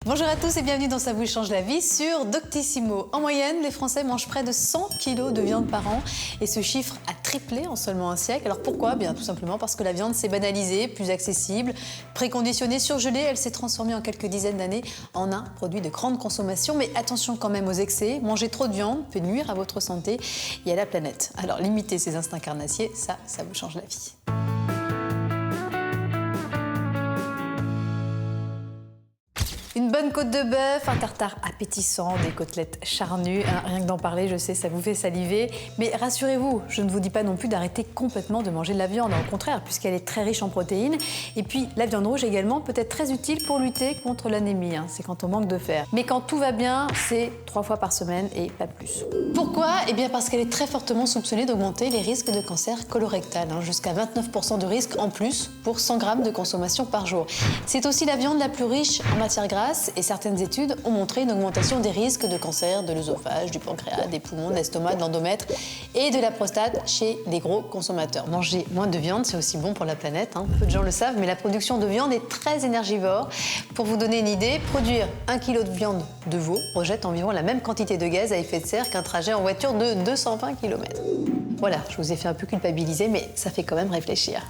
Bonjour à tous et bienvenue dans Ça vous change la vie sur Doctissimo. En moyenne, les Français mangent près de 100 kg de viande par an et ce chiffre a triplé en seulement un siècle. Alors pourquoi? Bien tout simplement parce que la viande s'est banalisée, plus accessible, préconditionnée, surgelée. Elle s'est transformée en quelques dizaines d'années en un produit de grande consommation. Mais attention quand même aux excès. Manger trop de viande peut nuire à votre santé et à la planète. Alors limitez ces instincts carnassiers, ça vous change la vie. Une bonne côte de bœuf, un tartare appétissant, des côtelettes charnues. Rien que d'en parler, je sais, ça vous fait saliver. Mais rassurez-vous, je ne vous dis pas non plus d'arrêter complètement de manger de la viande. Au contraire, puisqu'elle est très riche en protéines. Et puis, la viande rouge également peut être très utile pour lutter contre l'anémie. C'est quand on manque de fer. Mais quand tout va bien, c'est 3 fois par semaine et pas plus. Pourquoi? Eh bien parce qu'elle est très fortement soupçonnée d'augmenter les risques de cancer colorectal. Jusqu'à 29% de risque en plus pour 100 grammes de consommation par jour. C'est aussi la viande la plus riche en matière grasse. Et certaines études ont montré une augmentation des risques de cancer de l'œsophage, du pancréas, des poumons, de l'estomac, de l'endomètre et de la prostate chez les gros consommateurs. Manger moins de viande, c'est aussi bon pour la planète. Peu de gens le savent, mais la production de viande est très énergivore. Pour vous donner une idée, produire 1 kg de viande de veau rejette environ la même quantité de gaz à effet de serre qu'un trajet en voiture de 220 km. Voilà, je vous ai fait un peu culpabiliser, mais ça fait quand même réfléchir.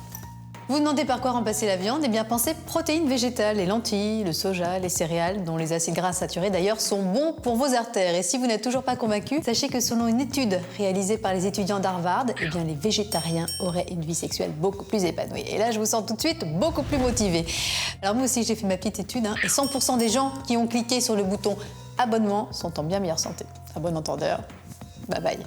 Vous vous demandez par quoi remplacer la viande? Eh bien, pensez protéines végétales, les lentilles, le soja, les céréales, dont les acides gras saturés d'ailleurs sont bons pour vos artères. Et si vous n'êtes toujours pas convaincu, sachez que selon une étude réalisée par les étudiants d'Harvard, eh bien, les végétariens auraient une vie sexuelle beaucoup plus épanouie. Et là, je vous sens tout de suite beaucoup plus motivée. Alors moi aussi, j'ai fait ma petite étude, et 100% des gens qui ont cliqué sur le bouton abonnement sont en bien meilleure santé. À bon entendeur, bye bye.